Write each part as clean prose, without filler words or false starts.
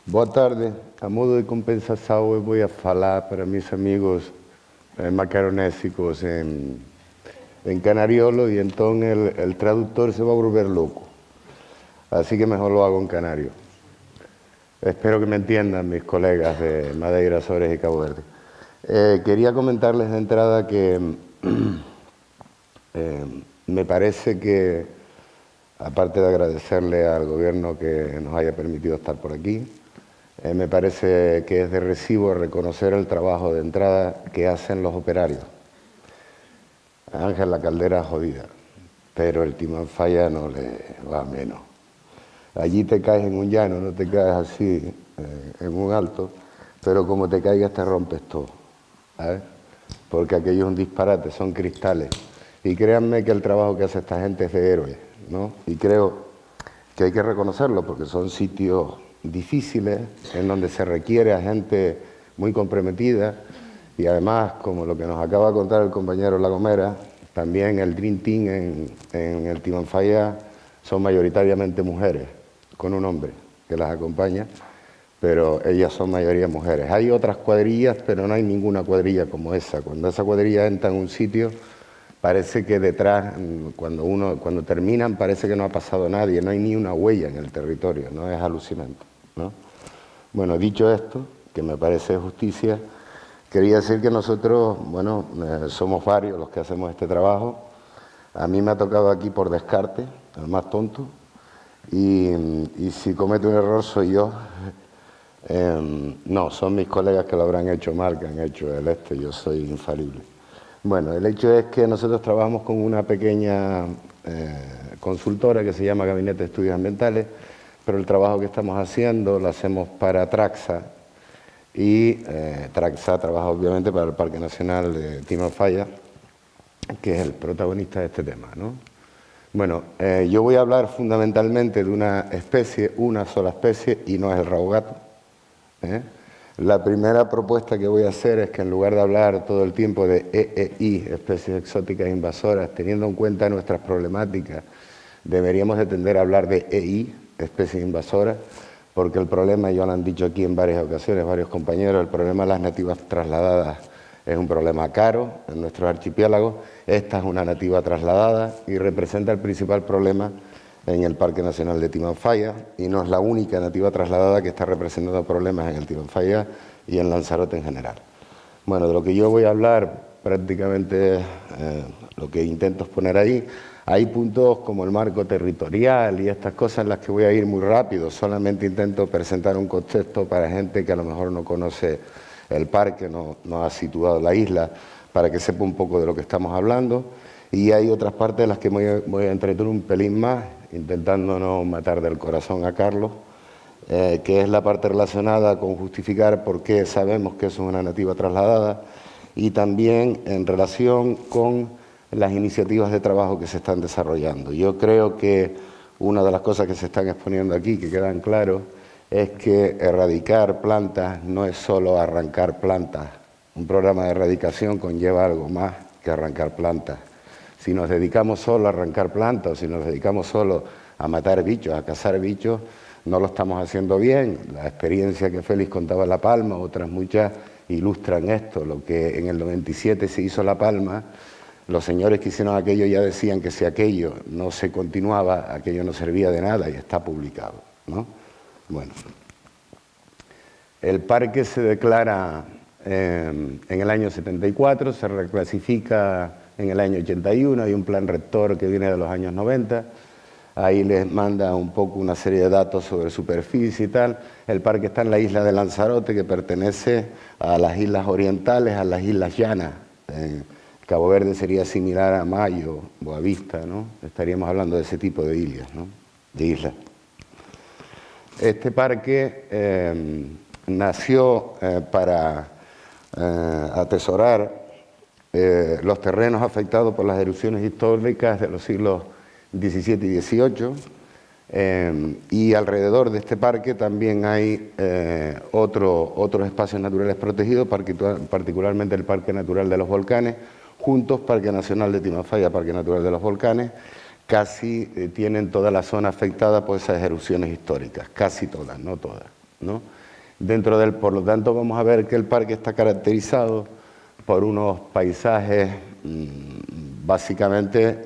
Boa tarde. A modo de compensação, eu vou falar para mis amigos macaronésicos en canariolo y entonces el traductor se va a volver loco. Así que mejor lo hago en canario. Espero que me entiendan mis colegas de Madeira, Azores y Cabo Verde. Quería comentarles de entrada que me parece que, aparte de agradecerle al gobierno que nos haya permitido estar por aquí, me parece que es de recibo reconocer el trabajo de entrada que hacen los operarios. Ángel La Caldera jodida, pero el Timanfaya no le va menos. Allí te caes en un llano, no te caes así en un alto, pero como te caigas te rompes todo, ¿sabes? Porque aquello es un disparate, son cristales. Y créanme que el trabajo que hace esta gente es de héroes, ¿no? Y creo que hay que reconocerlo porque son sitios difíciles en donde se requiere a gente muy comprometida y además, como lo que nos acaba de contar el compañero La Gomera, también el Dream Team en el Timanfaya son mayoritariamente mujeres, con un hombre que las acompaña, pero ellas son mayoría mujeres. Hay otras cuadrillas, pero no hay ninguna cuadrilla como esa. Cuando esa cuadrilla entra en un sitio, parece que detrás, cuando terminan, parece que no ha pasado nadie, no hay ni una huella en el territorio, ¿no? Es alucinante, ¿no? Bueno, dicho esto, que me parece justicia, quería decir que nosotros, bueno, somos varios los que hacemos este trabajo. A mí me ha tocado aquí por descarte, el más tonto, y si cometo un error soy yo. No, son mis colegas que lo habrán hecho mal, que han hecho el yo soy infalible. Bueno, el hecho es que nosotros trabajamos con una pequeña consultora que se llama Gabinete de Estudios Ambientales, pero el trabajo que estamos haciendo lo hacemos para Traxa, y Traxa trabaja obviamente para el Parque Nacional de Timanfaya, que es el protagonista de este tema, ¿no? Bueno, yo voy a hablar fundamentalmente de una especie, una sola especie, y no es el rabo gato, ¿eh? La primera propuesta que voy a hacer es que en lugar de hablar todo el tiempo de EEI, especies exóticas invasoras, teniendo en cuenta nuestras problemáticas, deberíamos de tender a hablar de EI, especies invasoras, porque el problema, ya lo han dicho aquí en varias ocasiones varios compañeros, el problema de las nativas trasladadas es un problema caro en nuestros archipiélagos. Esta es una nativa trasladada y representa el principal problema en el Parque Nacional de Timanfaya, y no es la única nativa trasladada que está representando problemas en el Timanfaya y en Lanzarote en general. Bueno, de lo que yo voy a hablar prácticamente lo que intento es poner ahí. Hay puntos como el marco territorial y estas cosas en las que voy a ir muy rápido, solamente intento presentar un contexto para gente que a lo mejor no conoce el parque, no ha situado la isla, para que sepa un poco de lo que estamos hablando. Y hay otras partes en las que voy a entretener un pelín más, intentando no matar del corazón a Carlos, que es la parte relacionada con justificar por qué sabemos que eso es una nativa trasladada, y también en relación con las iniciativas de trabajo que se están desarrollando. Yo creo que una de las cosas que se están exponiendo aquí, que quedan claros, es que erradicar plantas no es solo arrancar plantas. Un programa de erradicación conlleva algo más que arrancar plantas. Si nos dedicamos solo a arrancar plantas, o si nos dedicamos solo a matar bichos, a cazar bichos, no lo estamos haciendo bien. La experiencia que Félix contaba en La Palma, otras muchas, ilustran esto. Lo que en el 97 se hizo en La Palma, los señores que hicieron aquello ya decían que si aquello no se continuaba, aquello no servía de nada, y está publicado, ¿no? Bueno, el parque se declara en el año 74, se reclasifica en el año 81, hay un plan rector que viene de los años 90, ahí les manda un poco una serie de datos sobre superficie y tal. El parque está en la isla de Lanzarote, que pertenece a las islas orientales, a las islas llanas. Cabo Verde sería similar a Mayo, Boavista, ¿no? Estaríamos hablando de ese tipo de islas, ¿no? De islas. Este parque nació para atesorar los terrenos afectados por las erupciones históricas de los siglos XVII y XVIII, y alrededor de este parque también hay otros espacios naturales protegidos, particularmente el Parque Natural de los Volcanes, juntos Parque Nacional de Timanfaya, Parque Natural de los Volcanes. Casi tienen toda la zona afectada por esas erupciones históricas, casi todas, no todas, ¿no? Por lo tanto, vamos a ver que el parque está caracterizado por unos paisajes básicamente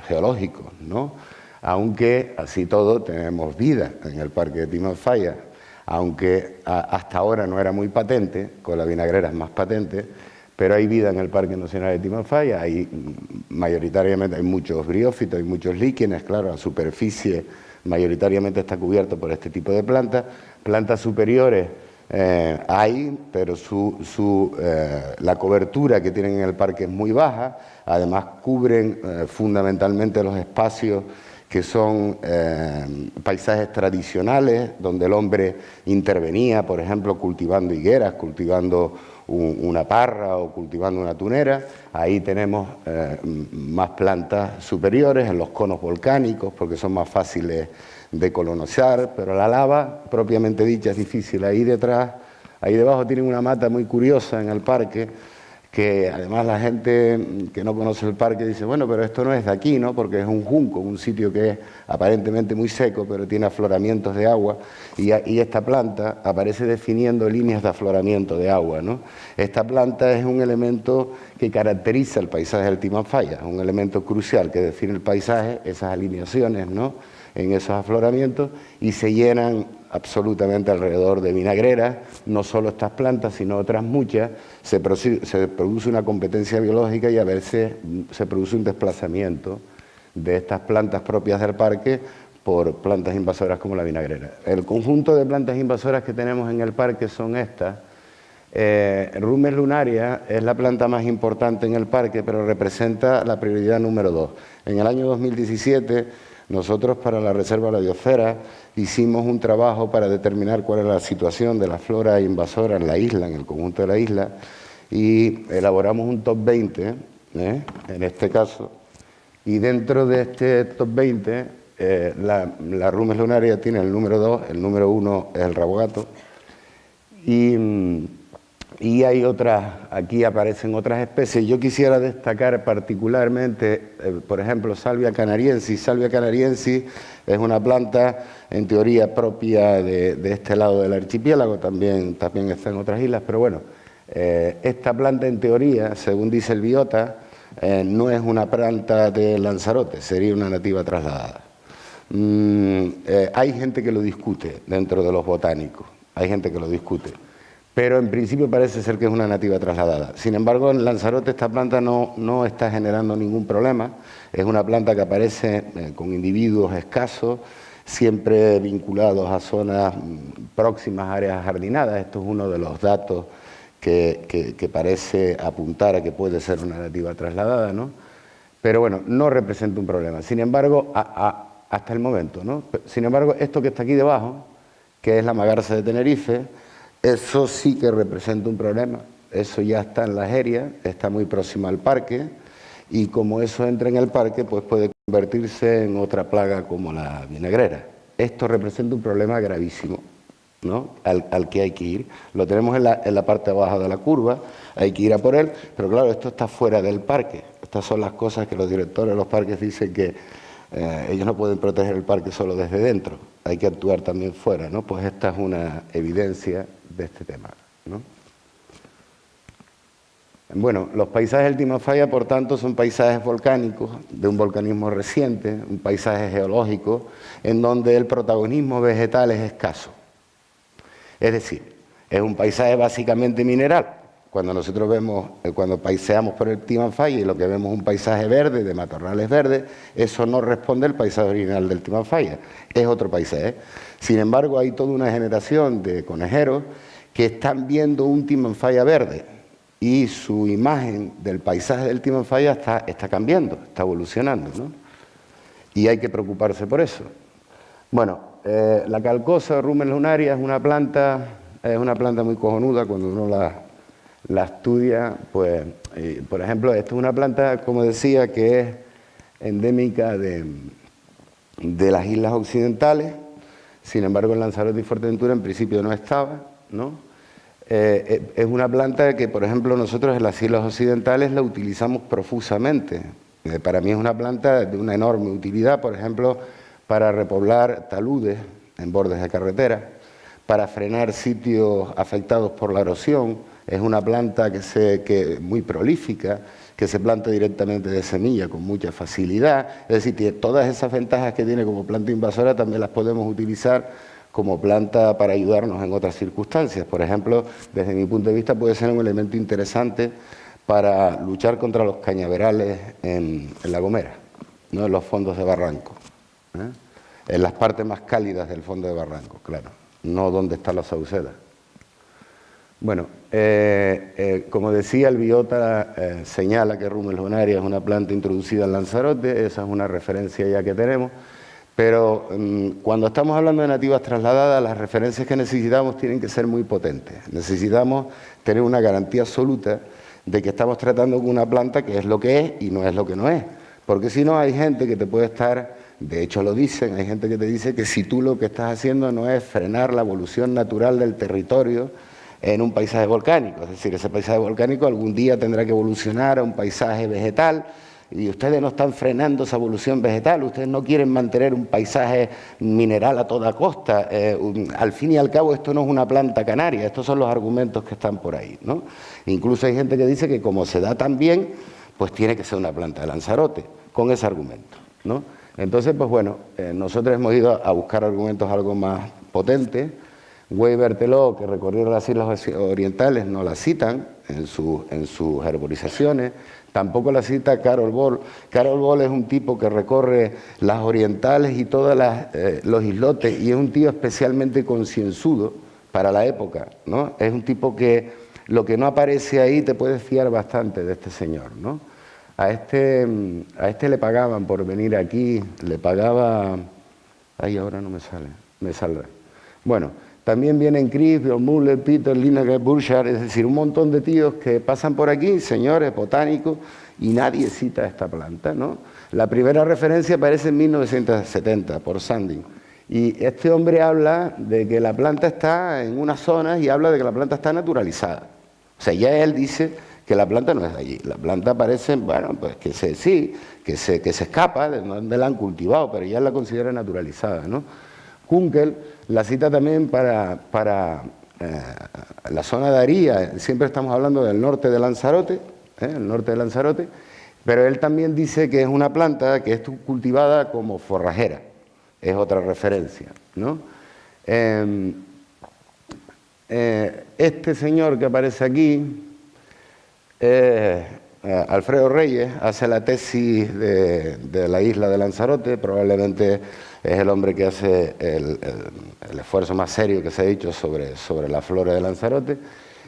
geológicos, ¿no? Aunque, así todo, tenemos vida en el parque de Timanfaya, aunque hasta ahora no era muy patente, con la vinagrera es más patente, pero hay vida en el Parque Nacional de Timanfaya, mayoritariamente hay muchos briófitos, hay muchos líquenes, claro, la superficie mayoritariamente está cubierta por este tipo de plantas. Plantas superiores hay, pero la cobertura que tienen en el parque es muy baja, además cubren fundamentalmente los espacios que son paisajes tradicionales, donde el hombre intervenía, por ejemplo, cultivando higueras, cultivando una parra o cultivando una tunera. Ahí tenemos más plantas superiores en los conos volcánicos, porque son más fáciles de colonizar, pero la lava, propiamente dicha, es difícil. Ahí detrás, ahí debajo tienen una mata muy curiosa en el parque, que además la gente que no conoce el parque dice, bueno, pero esto no es de aquí, ¿no? Porque es un junco, un sitio que es aparentemente muy seco, pero tiene afloramientos de agua, y esta planta aparece definiendo líneas de afloramiento de agua, ¿no? Esta planta es un elemento que caracteriza el paisaje del Timanfaya, un elemento crucial que define el paisaje, esas alineaciones, ¿no?, en esos afloramientos, y se llenan absolutamente alrededor de vinagreras, no solo estas plantas, sino otras muchas. Se produce una competencia biológica y a veces se produce un desplazamiento de estas plantas propias del parque por plantas invasoras como la vinagrera. El conjunto de plantas invasoras que tenemos en el parque son estas. Rumes lunaria es la planta más importante en el parque, pero representa la prioridad número 2. En el año 2017, nosotros para la Reserva de la Biosfera hicimos un trabajo para determinar cuál era la situación de la flora invasora en la isla, en el conjunto de la isla, y elaboramos un top 20, en este caso, y dentro de este top 20, la Rumes lunaria tiene el número 2, el número 1 es el rabogato, y hay otras, aquí aparecen otras especies. Yo quisiera destacar particularmente, por ejemplo, Salvia canariensis. Salvia canariensis es una planta, en teoría, propia de este lado del archipiélago, también está en otras islas, pero bueno, esta planta, en teoría, según dice el biota, no es una planta de Lanzarote, sería una nativa trasladada. Hay gente que lo discute dentro de los botánicos, hay gente que lo discute, pero en principio parece ser que es una nativa trasladada. Sin embargo, en Lanzarote esta planta no está generando ningún problema. Es una planta que aparece con individuos escasos, siempre vinculados a zonas próximas a áreas jardinadas. Esto es uno de los datos que parece apuntar a que puede ser una nativa trasladada, ¿no? Pero bueno, no representa un problema. Sin embargo, hasta el momento, ¿no? Sin embargo, esto que está aquí debajo, que es la magarza de Tenerife, eso sí que representa un problema. Eso ya está en la Jeria, está muy próximo al parque, y como eso entra en el parque, pues puede convertirse en otra plaga como la vinagrera. Esto representa un problema gravísimo, ¿no?, al que hay que ir. Lo tenemos en la parte baja de la curva, hay que ir a por él, pero claro, esto está fuera del parque. Estas son las cosas que los directores de los parques dicen que ellos no pueden proteger el parque solo desde dentro, hay que actuar también fuera, ¿no? Pues esta es una evidencia de este tema, ¿no? Bueno, los paisajes del Timanfaya, por tanto, son paisajes volcánicos, de un volcanismo reciente, un paisaje geológico, en donde el protagonismo vegetal es escaso. Es decir, es un paisaje básicamente mineral. Cuando nosotros cuando paseamos por el Timanfaya y lo que vemos es un paisaje verde, de matorrales verdes, eso no responde al paisaje original del Timanfaya, es otro paisaje. Sin embargo, hay toda una generación de conejeros que están viendo un Timanfaya verde y su imagen del paisaje del Timanfaya está cambiando, está evolucionando, ¿no? Y hay que preocuparse por eso. Bueno, la calcosa Rumen lunaria es una planta muy cojonuda cuando uno la estudia. Pues, por ejemplo, esta es una planta, como decía, que es endémica de las islas occidentales. Sin embargo, en Lanzarote y Fuerteventura en principio no estaba, ¿no? Es una planta que, por ejemplo, nosotros en las islas occidentales la utilizamos profusamente. Para mí es una planta de una enorme utilidad, por ejemplo, para repoblar taludes en bordes de carretera, para frenar sitios afectados por la erosión. Es una planta que muy prolífica, que se planta directamente de semilla con mucha facilidad. Es decir, todas esas ventajas que tiene como planta invasora también las podemos utilizar como planta para ayudarnos en otras circunstancias. Por ejemplo, desde mi punto de vista puede ser un elemento interesante para luchar contra los cañaverales en La Gomera, ¿no? En los fondos de barranco, en las partes más cálidas del fondo de barranco, claro, no donde están las saucedas. Bueno, como decía, el biota señala que Rumex lunaria es una planta introducida en Lanzarote, esa es una referencia ya que tenemos, pero cuando estamos hablando de nativas trasladadas, las referencias que necesitamos tienen que ser muy potentes. Necesitamos tener una garantía absoluta de que estamos tratando con una planta que es lo que es y no es lo que no es. Porque si no, hay gente que te puede estar, de hecho lo dicen, hay gente que te dice que si tú lo que estás haciendo no es frenar la evolución natural del territorio en un paisaje volcánico, es decir, ese paisaje volcánico algún día tendrá que evolucionar a un paisaje vegetal y ustedes no están frenando esa evolución vegetal, ustedes no quieren mantener un paisaje mineral a toda costa, al fin y al cabo esto no es una planta canaria, estos son los argumentos que están por ahí, ¿no? Incluso hay gente que dice que como se da tan bien, pues tiene que ser una planta de Lanzarote, con ese argumento, ¿no? Entonces, pues bueno, nosotros hemos ido a buscar argumentos algo más potentes. Güell y Berthelot, que recorrieron las islas orientales, no la citan en sus herborizaciones, tampoco la cita Carol Boll. Carol Boll es un tipo que recorre las orientales y todos los islotes, y es un tío especialmente concienzudo para la época, ¿no? Es un tipo que lo que no aparece ahí te puedes fiar bastante de este señor, ¿no? A este le pagaban por venir aquí, le pagaba... Ay, ahora no me sale, me saldrá. Bueno, también vienen Chris, Björn Müller, Peter, Lineker, Burchard, es decir, un montón de tíos que pasan por aquí, señores botánicos, y nadie cita esta planta, ¿no? La primera referencia aparece en 1970 por Sandin. Y este hombre habla de que la planta está en unas zonas y habla de que la planta está naturalizada. O sea, ya él dice que la planta no es de allí. La planta parece, bueno, pues que se escapa de donde la han cultivado, pero ya la considera naturalizada, ¿no? Kunkel la cita también para la zona de Aría, siempre estamos hablando del norte de Lanzarote, el norte de Lanzarote, pero él también dice que es una planta que es cultivada como forrajera, es otra referencia, ¿no? Este señor que aparece aquí, Alfredo Reyes, hace la tesis de la isla de Lanzarote, probablemente es el hombre que hace el esfuerzo más serio que se ha hecho sobre la flora de Lanzarote,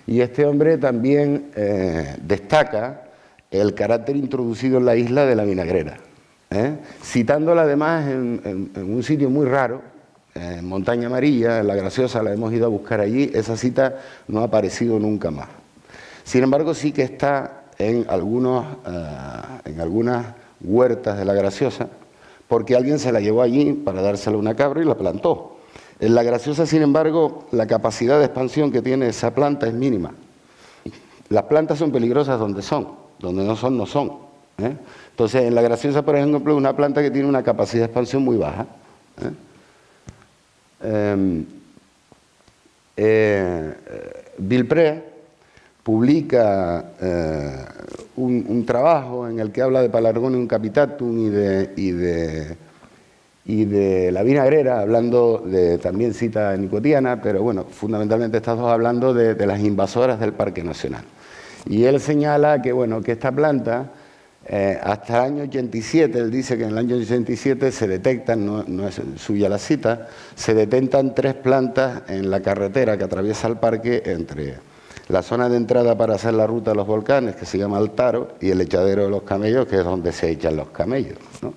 y este hombre también destaca el carácter introducido en la isla de la vinagrera, citándola además en un sitio muy raro, en Montaña Amarilla, en La Graciosa, la hemos ido a buscar allí, esa cita no ha aparecido nunca más. Sin embargo, sí que está en algunas huertas de La Graciosa, porque alguien se la llevó allí para dársela a una cabra y la plantó. En La Graciosa, sin embargo, la capacidad de expansión que tiene esa planta es mínima. Las plantas son peligrosas donde no son, no son. Entonces, en La Graciosa, por ejemplo, es una planta que tiene una capacidad de expansión muy baja. Villepré publica un trabajo en el que habla de Pelargonium capitatum y de la vinagrera, hablando también cita nicotiana, pero bueno, fundamentalmente estas dos hablando de las invasoras del Parque Nacional. Y él señala que, bueno, que esta planta, hasta el año 87, él dice que en el año 87 se detectan, no es suya la cita, se detectan 3 plantas en la carretera que atraviesa el parque entre la zona de entrada para hacer la ruta de los volcanes, que se llama Altaro, y el echadero de los camellos, que es donde se echan los camellos, ¿no?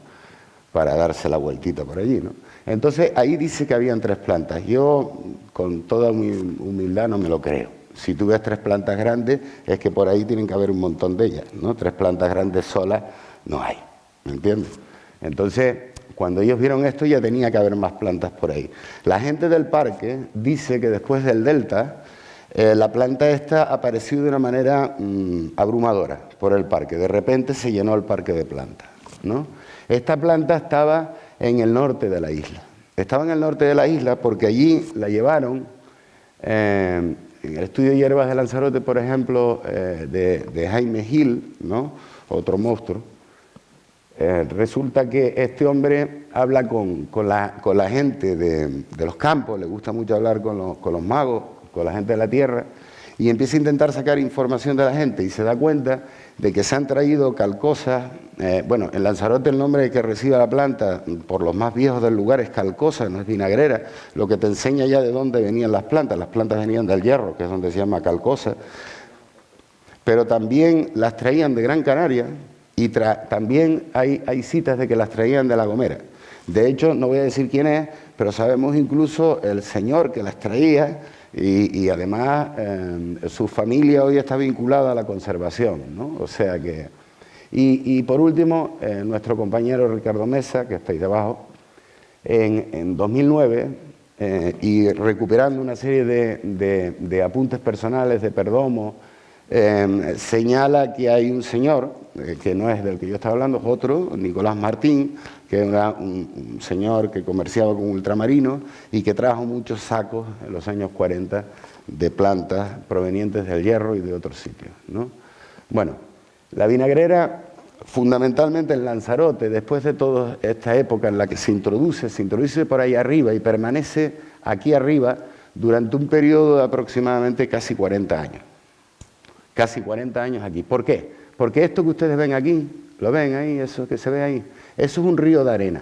Para darse la vueltita por allí, ¿no? Entonces, ahí dice que habían 3 plantas. Yo, con toda mi humildad, no me lo creo. Si tú ves 3 plantas grandes, es que por ahí tienen que haber un montón de ellas, ¿no? 3 plantas grandes solas no hay, ¿me entiendes? Entonces, cuando ellos vieron esto, ya tenía que haber más plantas por ahí. La gente del parque dice que después del delta, la planta esta apareció de una manera abrumadora por el parque. De repente se llenó el parque de plantas, ¿no? Esta planta estaba en el norte de la isla. Estaba en el norte de la isla porque allí la llevaron En el estudio de hierbas de Lanzarote, por ejemplo, de Jaime Gil, ¿no?, otro monstruo, resulta que este hombre habla con la gente de los campos, le gusta mucho hablar con los magos, con la gente de la tierra, y empieza a intentar sacar información de la gente y se da cuenta de que se han traído calcosas. Bueno, en Lanzarote el nombre que recibe la planta por los más viejos del lugar es calcosa, no es vinagrera, lo que te enseña ya de dónde venían las plantas venían del Hierro, que es donde se llama calcosa, pero también las traían de Gran Canaria y también hay citas de que las traían de La Gomera. De hecho, no voy a decir quién es, pero sabemos incluso el señor que las traía. Y además su familia hoy está vinculada a la conservación, ¿no? O sea que... Y por último, nuestro compañero Ricardo Mesa, que estáis debajo, en 2009, y recuperando una serie de apuntes personales de Perdomo, señala que hay un señor, que no es del que yo estaba hablando, es otro, Nicolás Martín, que era un señor que comerciaba con ultramarinos y que trajo muchos sacos en los años 40 de plantas provenientes del Hierro y de otros sitios, ¿no? Bueno, la vinagrera, fundamentalmente en Lanzarote, después de toda esta época en la que se introduce por ahí arriba y permanece aquí arriba durante un periodo de aproximadamente casi 40 años. Casi 40 años aquí. ¿Por qué? Porque esto que ustedes ven aquí, lo ven ahí, eso que se ve ahí, eso es un río de arena.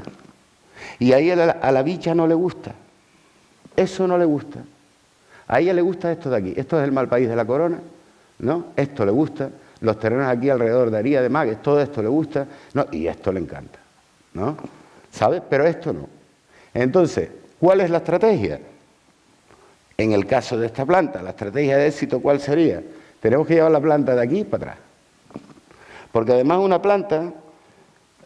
Y ahí a la bicha no le gusta. Eso no le gusta. A ella le gusta esto de aquí. Esto es el Malpaís de la Corona, ¿no? Esto le gusta. Los terrenos aquí alrededor de Aría, de Magues, todo esto le gusta, ¿no? Y esto le encanta, ¿no? ¿Sabes? Pero esto no. Entonces, ¿cuál es la estrategia? En el caso de esta planta, la estrategia de éxito, ¿cuál sería? Tenemos que llevar la planta de aquí para atrás. Porque además una planta,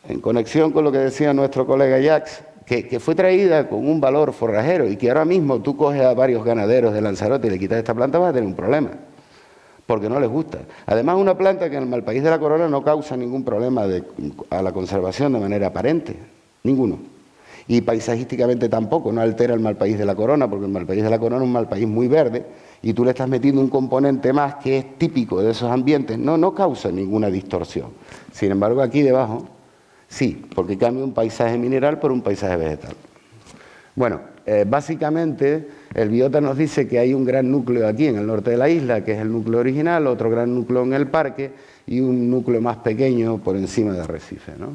en conexión con lo que decía nuestro colega Jacques, que fue traída con un valor forrajero y que ahora mismo tú coges a varios ganaderos de Lanzarote y le quitas esta planta, vas a tener un problema, porque no les gusta. Además una planta que en el Malpaís de la Corona no causa ningún problema a la conservación de manera aparente, ninguno. Y paisajísticamente tampoco, no altera el Malpaís de la Corona, porque el Malpaís de la Corona es un Malpaís muy verde, y tú le estás metiendo un componente más que es típico de esos ambientes, no causa ninguna distorsión. Sin embargo, aquí debajo, sí, porque cambia un paisaje mineral por un paisaje vegetal. Bueno, básicamente el biota nos dice que hay un gran núcleo aquí en el norte de la isla, que es el núcleo original, otro gran núcleo en el parque y un núcleo más pequeño por encima de arrecife, ¿no?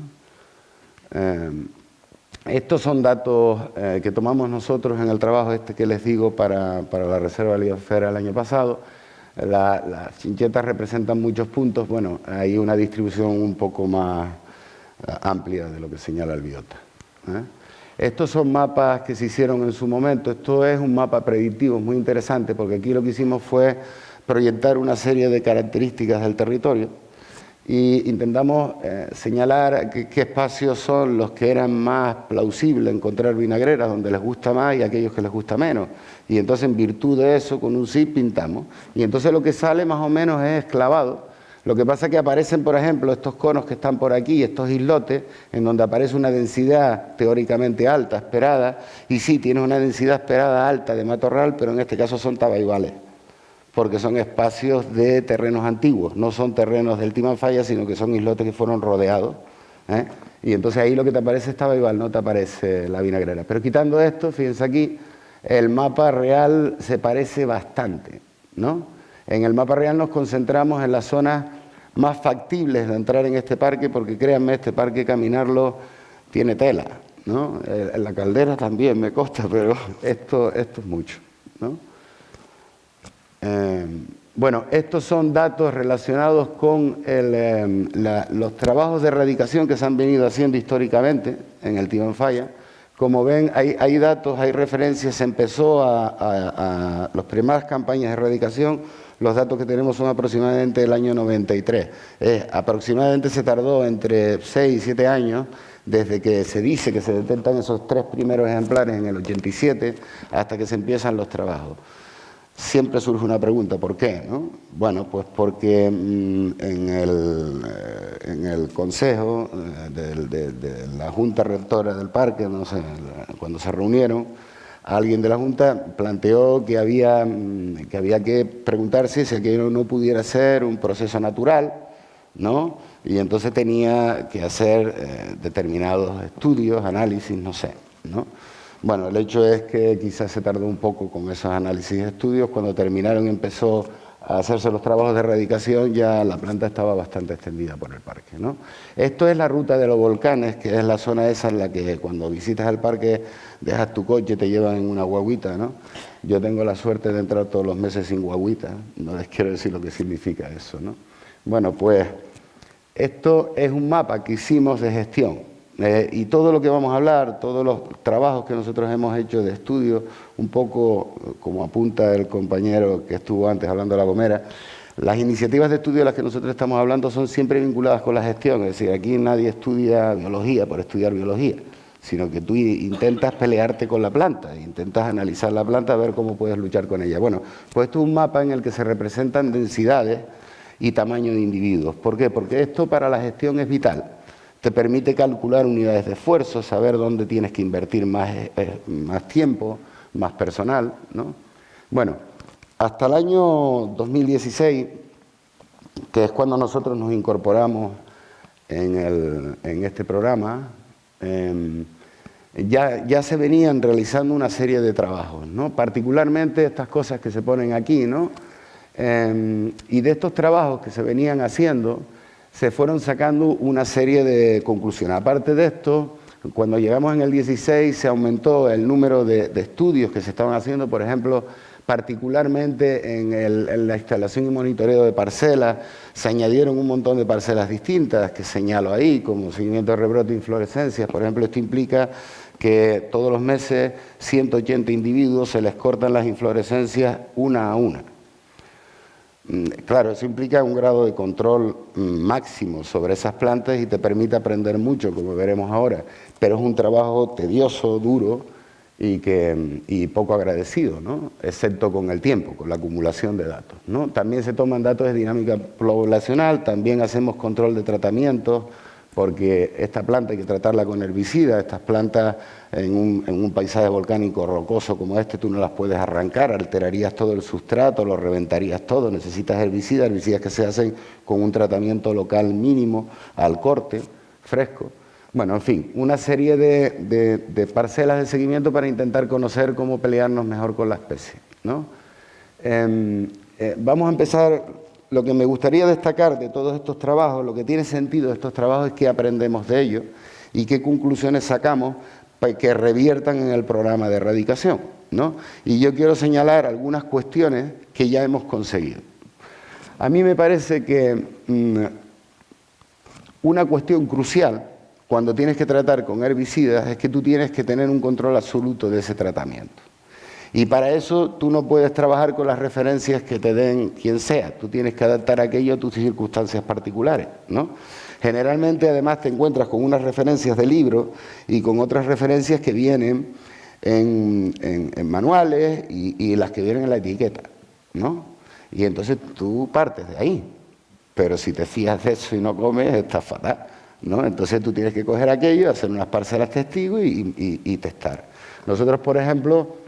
Estos son datos que tomamos nosotros en el trabajo que les digo para la Reserva de la Biosfera el año pasado. Las chinchetas representan muchos puntos. Bueno, hay una distribución un poco más amplia de lo que señala el biota, Estos son mapas que se hicieron en su momento. Esto es un mapa predictivo muy interesante porque aquí lo que hicimos fue proyectar una serie de características del territorio y intentamos señalar qué espacios son los que eran más plausibles encontrar vinagreras, donde les gusta más y aquellos que les gusta menos. Y entonces en virtud de eso con un sí pintamos. Y entonces lo que sale más o menos es clavado. Lo que pasa es que aparecen, por ejemplo, estos conos que están por aquí, estos islotes, en donde aparece una densidad teóricamente alta, esperada, y sí, tienes una densidad esperada alta de matorral, pero en este caso son tabaibales, porque son espacios de terrenos antiguos, no son terrenos del Timanfaya, sino que son islotes que fueron rodeados, y entonces ahí lo que te aparece es tabaibal, no te aparece la vinagrera. Pero quitando esto, fíjense aquí, el mapa real se parece bastante, ¿no? En el mapa real nos concentramos en las zonas más factibles de entrar en este parque, porque créanme, este parque caminarlo tiene tela, ¿no? En la Caldera también me consta, pero esto es mucho, ¿no? Bueno, estos son datos relacionados con los trabajos de erradicación que se han venido haciendo históricamente en el Timanfaya. Como ven, hay datos, hay referencias, se empezó a las primeras campañas de erradicación. Los datos que tenemos son aproximadamente del año 93. Aproximadamente se tardó entre 6 y 7 años desde que se dice que se detectan esos 3 primeros ejemplares en el 87 hasta que se empiezan los trabajos. Siempre surge una pregunta, ¿por qué, no? Bueno, pues porque en el consejo de la Junta Rectora del Parque, no sé, cuando se reunieron, alguien de la Junta planteó que había que preguntarse si aquello no pudiera ser un proceso natural, ¿no? Y entonces tenía que hacer determinados estudios, análisis, no sé, ¿no? Bueno, el hecho es que quizás se tardó un poco con esos análisis y estudios. Cuando terminaron y empezó a hacerse los trabajos de erradicación, ya la planta estaba bastante extendida por el parque, ¿no? Esto es la ruta de los volcanes, que es la zona esa en la que cuando visitas el parque dejas tu coche, te llevan en una guaguita, ¿no? Yo tengo la suerte de entrar todos los meses sin guaguita, no les quiero decir lo que significa eso, ¿no? Bueno, pues esto es un mapa que hicimos de gestión. Y todo lo que vamos a hablar, todos los trabajos que nosotros hemos hecho de estudio, un poco como apunta el compañero que estuvo antes hablando de La Gomera, las iniciativas de estudio de las que nosotros estamos hablando son siempre vinculadas con la gestión. Es decir, aquí nadie estudia biología por estudiar biología, sino que tú intentas pelearte con la planta, intentas analizar la planta, a ver cómo puedes luchar con ella. Bueno, pues esto es un mapa en el que se representan densidades y tamaño de individuos. ¿Por qué? Porque esto para la gestión es vital. Te permite calcular unidades de esfuerzo, saber dónde tienes que invertir más tiempo, más personal, ¿no? Bueno, hasta el año 2016, que es cuando nosotros nos incorporamos en este programa, ya se venían realizando una serie de trabajos, ¿no? Particularmente estas cosas que se ponen aquí, ¿no? Y de estos trabajos que se venían haciendo, se fueron sacando una serie de conclusiones. Aparte de esto, cuando llegamos en el 16 se aumentó el número de estudios que se estaban haciendo, por ejemplo, particularmente en la instalación y monitoreo de parcelas, se añadieron un montón de parcelas distintas que señalo ahí, como seguimiento de rebrote e inflorescencias. Por ejemplo, esto implica que todos los meses 180 individuos se les cortan las inflorescencias una a una. Claro, eso implica un grado de control máximo sobre esas plantas y te permite aprender mucho, como veremos ahora, pero es un trabajo tedioso, duro y poco agradecido, ¿no? Excepto con el tiempo, con la acumulación de datos, ¿no? También se toman datos de dinámica poblacional, también hacemos control de tratamientos, porque esta planta hay que tratarla con herbicidas. Estas plantas en un paisaje volcánico rocoso como este tú no las puedes arrancar, alterarías todo el sustrato, lo reventarías todo, necesitas herbicidas que se hacen con un tratamiento local mínimo al corte, fresco. Bueno, en fin, una serie de parcelas de seguimiento para intentar conocer cómo pelearnos mejor con la especie, ¿no? Vamos a empezar. Lo que me gustaría destacar de todos estos trabajos, lo que tiene sentido de estos trabajos es qué aprendemos de ellos y qué conclusiones sacamos para que reviertan en el programa de erradicación, ¿no? Y yo quiero señalar algunas cuestiones que ya hemos conseguido. A mí me parece que una cuestión crucial cuando tienes que tratar con herbicidas es que tú tienes que tener un control absoluto de ese tratamiento. Y para eso tú no puedes trabajar con las referencias que te den quien sea. Tú tienes que adaptar aquello a tus circunstancias particulares, ¿no? Generalmente, además, te encuentras con unas referencias de libros y con otras referencias que vienen en manuales y las que vienen en la etiqueta, ¿no? Y entonces tú partes de ahí. Pero si te fías de eso y no comes, estás fatal, ¿no? Entonces tú tienes que coger aquello, hacer unas parcelas testigos y testar. Nosotros, por ejemplo,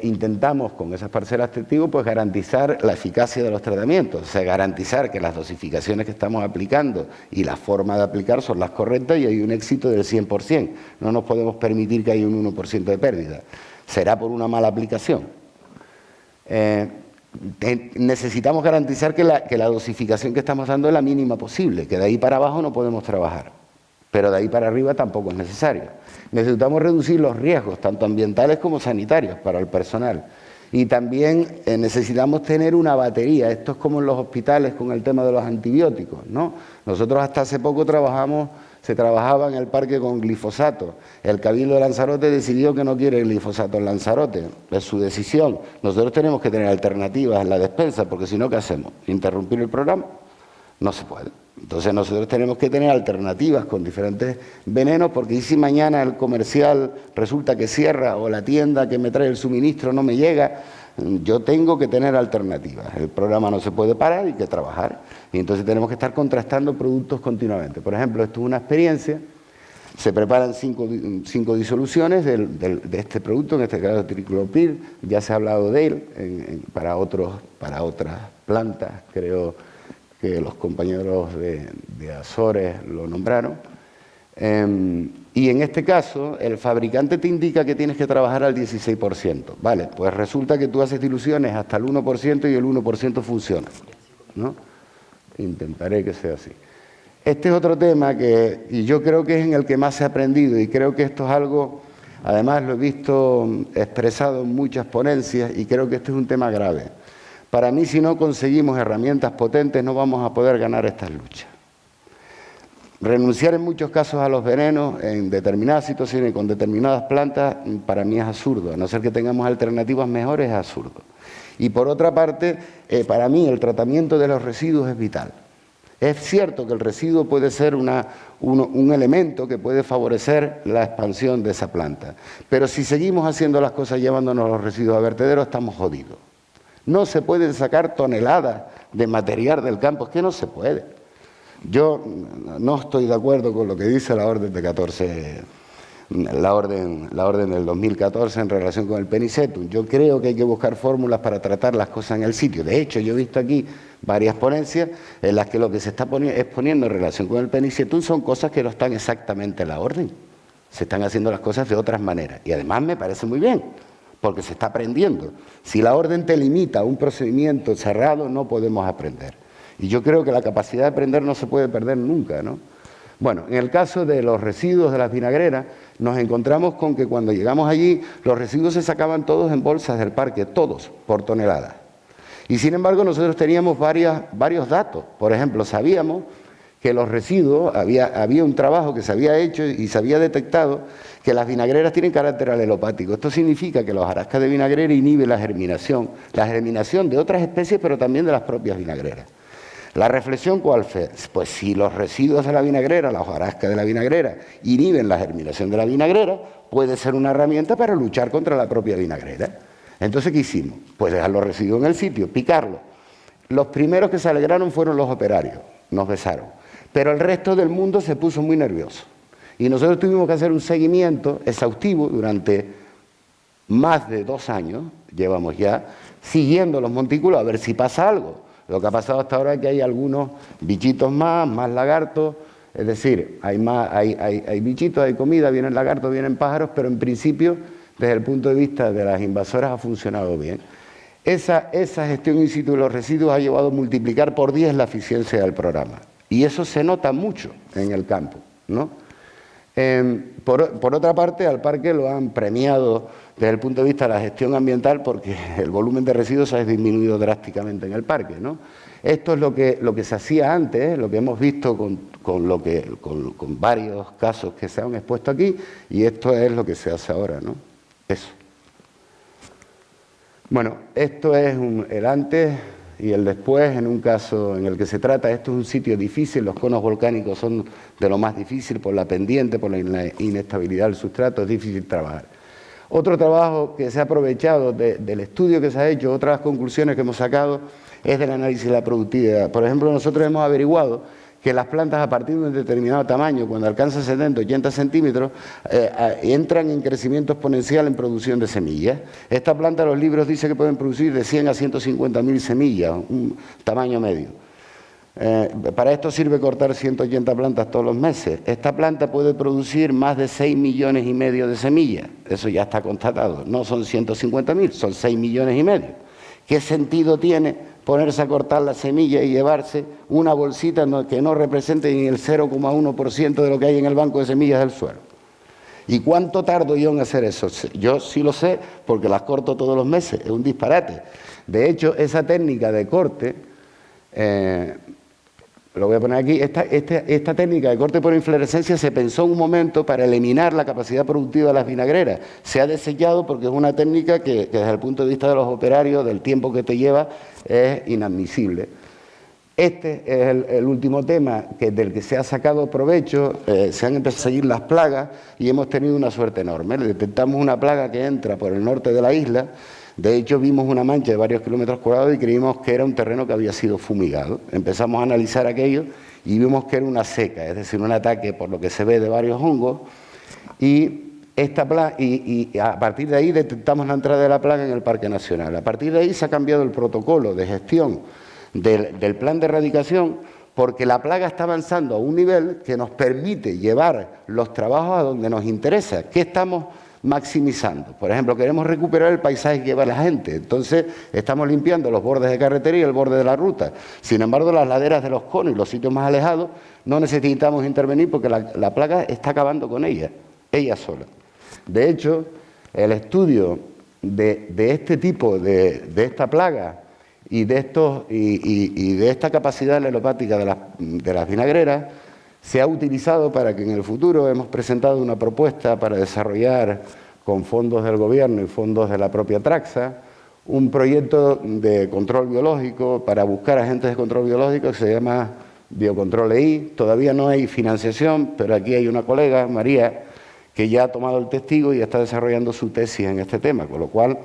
intentamos con esas parcelas testigos pues garantizar la eficacia de los tratamientos, o sea, garantizar que las dosificaciones que estamos aplicando y la forma de aplicar son las correctas y hay un éxito del 100%. No nos podemos permitir que haya un 1% de pérdida. Será por una mala aplicación. Necesitamos garantizar que la dosificación que estamos dando es la mínima posible, que de ahí para abajo no podemos trabajar, pero de ahí para arriba tampoco es necesario. Necesitamos reducir los riesgos, tanto ambientales como sanitarios, para el personal. Y también necesitamos tener una batería. Esto es como en los hospitales con el tema de los antibióticos, ¿no? Nosotros hasta hace poco se trabajaba en el parque con glifosato. El Cabildo de Lanzarote decidió que no quiere glifosato en Lanzarote. Es su decisión. Nosotros tenemos que tener alternativas en la despensa, porque si no, ¿qué hacemos? ¿Interrumpir el programa? No se puede. Entonces nosotros tenemos que tener alternativas con diferentes venenos, porque si mañana el comercial resulta que cierra o la tienda que me trae el suministro no me llega, yo tengo que tener alternativas. El programa no se puede parar, hay que trabajar. Y entonces tenemos que estar contrastando productos continuamente. Por ejemplo, esto es una experiencia Se preparan cinco disoluciones de este producto, en este caso tricloprid. Ya se ha hablado de él para otras plantas, creo que los compañeros de Azores lo nombraron. Y en este caso, el fabricante te indica que tienes que trabajar al 16%. Vale, pues resulta que tú haces diluciones hasta el 1% y el 1% funciona, ¿no? Intentaré que sea así. Este es otro tema y yo creo que es en el que más se ha aprendido, y creo que esto es algo, además lo he visto expresado en muchas ponencias, y creo que este es un tema grave. Para mí, si no conseguimos herramientas potentes, no vamos a poder ganar estas luchas. Renunciar en muchos casos a los venenos en determinadas situaciones y con determinadas plantas, para mí es absurdo. A no ser que tengamos alternativas mejores, es absurdo. Y por otra parte, para mí el tratamiento de los residuos es vital. Es cierto que el residuo puede ser un elemento que puede favorecer la expansión de esa planta, pero si seguimos haciendo las cosas llevándonos los residuos a vertederos, estamos jodidos. No se pueden sacar toneladas de material del campo, es que no se puede. Yo no estoy de acuerdo con lo que dice la orden de 14, la orden del 2014 en relación con el penicetum. Yo creo que hay que buscar fórmulas para tratar las cosas en el sitio. De hecho, yo he visto aquí varias ponencias en las que lo que se está exponiendo en relación con el penicetum son cosas que no están exactamente en la orden. Se están haciendo las cosas de otras maneras. Y además me parece muy bien, porque se está aprendiendo. Si la orden te limita a un procedimiento cerrado, no podemos aprender. Y yo creo que la capacidad de aprender no se puede perder nunca, ¿no? Bueno, en el caso de los residuos de las vinagreras, nos encontramos con que cuando llegamos allí, los residuos se sacaban todos en bolsas del parque, todos, por toneladas. Y sin embargo, nosotros teníamos varios datos. Por ejemplo, sabíamos que los residuos, había un trabajo que se había hecho y se había detectado que las vinagreras tienen carácter alelopático. Esto significa que los hojarascas de vinagrera inhiben la germinación de otras especies, pero también de las propias vinagreras. La reflexión, ¿cuál fue? Pues si los residuos de la vinagrera, la hojarasca de la vinagrera, inhiben la germinación de la vinagrera, puede ser una herramienta para luchar contra la propia vinagrera. Entonces, ¿qué hicimos? Pues dejar los residuos en el sitio, picarlos. Los primeros que se alegraron fueron los operarios, nos besaron. Pero el resto del mundo se puso muy nervioso. Y nosotros tuvimos que hacer un seguimiento exhaustivo durante más de 2 años, llevamos ya, siguiendo los montículos a ver si pasa algo. Lo que ha pasado hasta ahora es que hay algunos bichitos más lagartos, es decir, hay bichitos, hay comida, vienen lagartos, vienen pájaros, pero en principio, desde el punto de vista de las invasoras, ha funcionado bien. Esa gestión in situ de los residuos ha llevado a multiplicar por 10 la eficiencia del programa. Y eso se nota mucho en el campo, ¿no? Por otra parte, al parque lo han premiado desde el punto de vista de la gestión ambiental porque el volumen de residuos ha disminuido drásticamente en el parque, ¿no? Esto es lo que se hacía antes, lo que hemos visto con varios casos que se han expuesto aquí, y esto es lo que se hace ahora, ¿no? Eso. Bueno, esto es el antes y el después, en un caso en el que se trata, esto es un sitio difícil, los conos volcánicos son de lo más difícil por la pendiente, por la inestabilidad del sustrato, es difícil trabajar. Otro trabajo que se ha aprovechado del estudio que se ha hecho, otras conclusiones que hemos sacado, es del análisis de la productividad. Por ejemplo, nosotros hemos averiguado que las plantas a partir de un determinado tamaño, cuando alcanzan 70, 80 centímetros, entran en crecimiento exponencial en producción de semillas. Esta planta, los libros dicen que pueden producir de 100 a 150.000 semillas, un tamaño medio. Para esto sirve cortar 180 plantas todos los meses. Esta planta puede producir más de 6,5 millones de semillas. Eso ya está constatado. No son 150.000, son 6,5 millones. ¿Qué sentido tiene ponerse a cortar la semilla y llevarse una bolsita que no represente ni el 0,1% de lo que hay en el banco de semillas del suelo? ¿Y cuánto tardo yo en hacer eso? Yo sí lo sé porque las corto todos los meses, es un disparate. De hecho, esa técnica de corte, lo voy a poner aquí, esta técnica de corte por inflorescencia se pensó en un momento para eliminar la capacidad productiva de las vinagreras. Se ha desechado porque es una técnica que desde el punto de vista de los operarios, del tiempo que te lleva, es inadmisible. Este es el último tema del que se ha sacado provecho. Se han empezado a seguir las plagas y hemos tenido una suerte enorme. Detectamos una plaga que entra por el norte de la isla, De hecho, vimos una mancha de varios kilómetros cuadrados y creímos que era un terreno que había sido fumigado. Empezamos a analizar aquello y vimos que era una seca, es decir, un ataque por lo que se ve de varios hongos, y a partir de ahí detectamos la entrada de la plaga en el Parque Nacional. A partir de ahí se ha cambiado el protocolo de gestión del plan de erradicación, porque la plaga está avanzando a un nivel que nos permite llevar los trabajos a donde nos interesa. ¿Qué estamos maximizando? Por ejemplo, queremos recuperar el paisaje que lleva la gente, entonces estamos limpiando los bordes de carretera y el borde de la ruta. Sin embargo, las laderas de los conos y los sitios más alejados no necesitamos intervenir porque la plaga está acabando con ella sola. De hecho, el estudio de este tipo de esta plaga y de esta capacidad alelopática de las vinagreras se ha utilizado para que en el futuro hemos presentado una propuesta para desarrollar con fondos del gobierno y fondos de la propia Traxa un proyecto de control biológico para buscar agentes de control biológico que se llama Biocontrol EI. Todavía no hay financiación, pero aquí hay una colega, María, que ya ha tomado el testigo y está desarrollando su tesis en este tema, con lo cual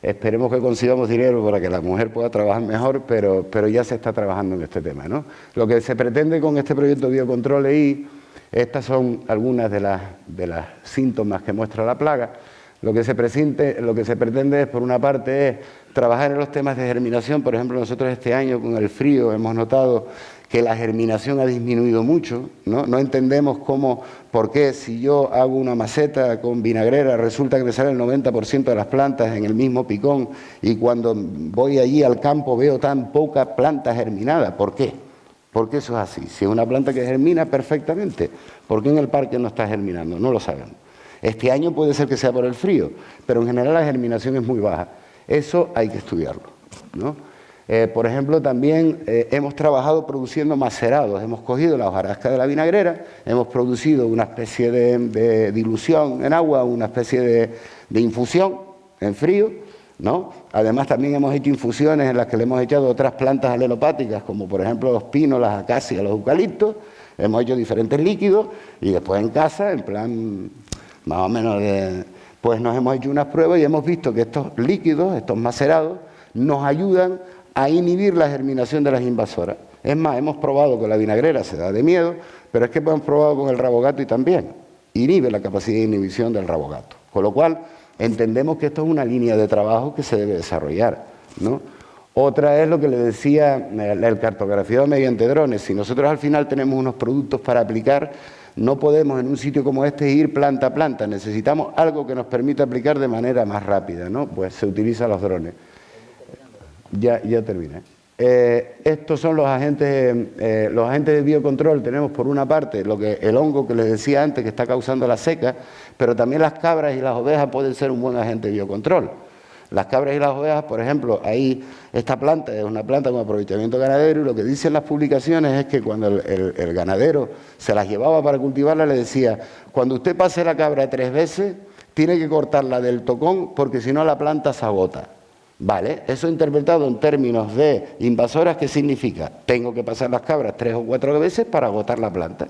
esperemos que consigamos dinero para que la mujer pueda trabajar mejor, pero ya se está trabajando en este tema, ¿no? Lo que se pretende con este proyecto Biocontrol EI, estas son algunas de las síntomas que muestra la plaga. Lo que se pretende es, por una parte, es trabajar en los temas de germinación. Por ejemplo, nosotros este año con el frío hemos notado que la germinación ha disminuido mucho, ¿no? No entendemos por qué si yo hago una maceta con vinagrera resulta que me sale el 90% de las plantas en el mismo picón y cuando voy allí al campo veo tan poca planta germinada. ¿Por qué? ¿Por qué eso es así? Si es una planta que germina perfectamente, ¿por qué en el parque no está germinando? No lo sabemos. Este año puede ser que sea por el frío, pero en general la germinación es muy baja. Eso hay que estudiarlo, ¿no? Por ejemplo, también hemos trabajado produciendo macerados. Hemos cogido la hojarasca de la vinagrera, hemos producido una especie de dilución en agua, una especie de infusión en frío, ¿no? Además, también hemos hecho infusiones en las que le hemos echado otras plantas alelopáticas, como por ejemplo los pinos, las acacias, los eucaliptos. Hemos hecho diferentes líquidos y después en casa, en plan más o menos, pues nos hemos hecho unas pruebas y hemos visto que estos líquidos, estos macerados, nos ayudan a inhibir la germinación de las invasoras. Es más, hemos probado con la vinagrera, se da de miedo, pero es que hemos probado con el rabogato y también inhibe la capacidad de inhibición del rabogato. Con lo cual, entendemos que esto es una línea de trabajo que se debe desarrollar, ¿no? Otra es lo que le decía, el cartografiado mediante drones. Si nosotros al final tenemos unos productos para aplicar, no podemos en un sitio como este ir planta a planta. Necesitamos algo que nos permita aplicar de manera más rápida, ¿no? Pues se utilizan los drones. Ya terminé. Estos son los agentes de biocontrol. Tenemos por una parte el hongo que les decía antes que está causando la seca, pero también las cabras y las ovejas pueden ser un buen agente de biocontrol. Las cabras y las ovejas, por ejemplo, ahí esta planta es una planta con aprovechamiento ganadero y lo que dicen las publicaciones es que cuando el ganadero se las llevaba para cultivarla le decía, cuando usted pase la cabra 3 veces, tiene que cortarla del tocón porque si no la planta se agota. Vale, eso interpretado en términos de invasoras, ¿qué significa? Tengo que pasar las cabras 3 o 4 veces para agotar la planta.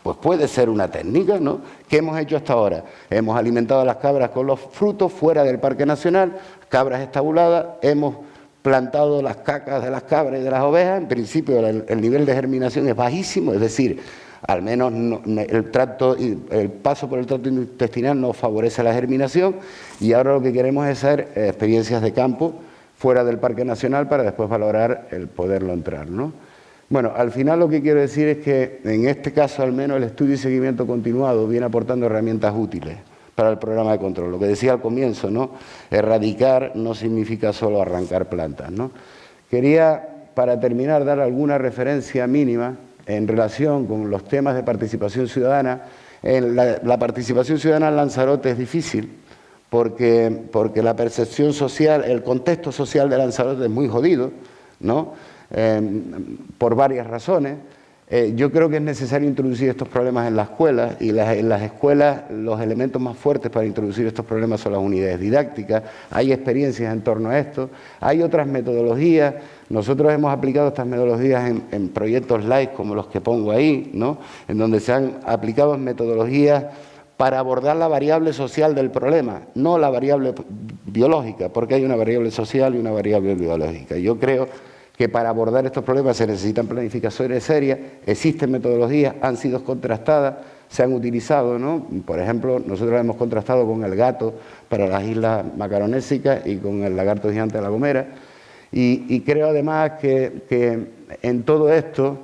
Pues puede ser una técnica, ¿no? ¿Qué hemos hecho hasta ahora? Hemos alimentado a las cabras con los frutos fuera del Parque Nacional, cabras estabuladas, hemos plantado las cacas de las cabras y de las ovejas. En principio el nivel de germinación es bajísimo, es decir, al menos el paso por el tracto intestinal no favorece la germinación y ahora lo que queremos es hacer experiencias de campo fuera del Parque Nacional para después valorar el poderlo entrar, ¿no? Bueno, al final lo que quiero decir es que en este caso al menos el estudio y seguimiento continuado viene aportando herramientas útiles para el programa de control. Lo que decía al comienzo, ¿no? Erradicar no significa solo arrancar plantas, ¿no? Quería, para terminar, dar alguna referencia mínima en relación con los temas de participación ciudadana. La participación ciudadana en Lanzarote es difícil porque la percepción social, el contexto social de Lanzarote es muy jodido, ¿no? Por varias razones. Yo creo que es necesario introducir estos problemas en las escuelas y en las escuelas los elementos más fuertes para introducir estos problemas son las unidades didácticas. Hay experiencias en torno a esto, hay otras metodologías. Nosotros hemos aplicado estas metodologías en proyectos live como los que pongo ahí, ¿no? En donde se han aplicado metodologías para abordar la variable social del problema, no la variable biológica, porque hay una variable social y una variable biológica. Yo creo que para abordar estos problemas se necesitan planificaciones serias, existen metodologías, han sido contrastadas, se han utilizado, ¿no? Por ejemplo, nosotros hemos contrastado con el gato para las islas macaronésicas y con el lagarto gigante de La Gomera, y creo además que en todo esto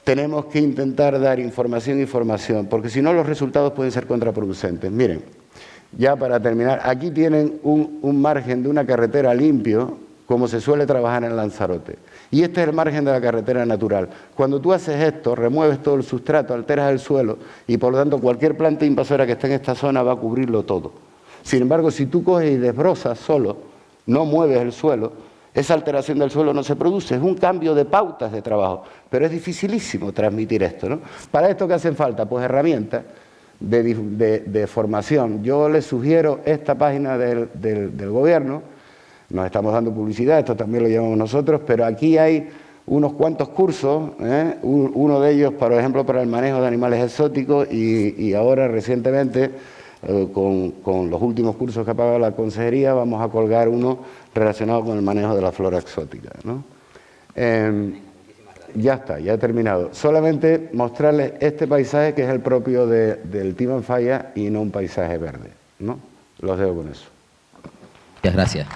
tenemos que intentar dar información y formación, porque si no los resultados pueden ser contraproducentes. Miren, ya para terminar, aquí tienen un margen de una carretera limpio, como se suele trabajar en Lanzarote. Y este es el margen de la carretera natural. Cuando tú haces esto, remueves todo el sustrato, alteras el suelo y por lo tanto cualquier planta invasora que esté en esta zona va a cubrirlo todo. Sin embargo, si tú coges y desbrozas solo, no mueves el suelo, esa alteración del suelo no se produce, es un cambio de pautas de trabajo. Pero es dificilísimo transmitir esto, ¿no? Para esto, ¿qué hacen falta? Pues herramientas de formación. Yo les sugiero esta página del gobierno. Nos estamos dando publicidad, esto también lo llevamos nosotros, pero aquí hay unos cuantos cursos, uno de ellos, por ejemplo, para el manejo de animales exóticos y ahora recientemente, con los últimos cursos que ha pagado la consejería, vamos a colgar uno relacionado con el manejo de la flora exótica, ¿no? Ya está, ya he terminado. Solamente mostrarles este paisaje que es el propio del Timanfaya y no un paisaje verde, ¿no? Los dejo con eso. Muchas gracias.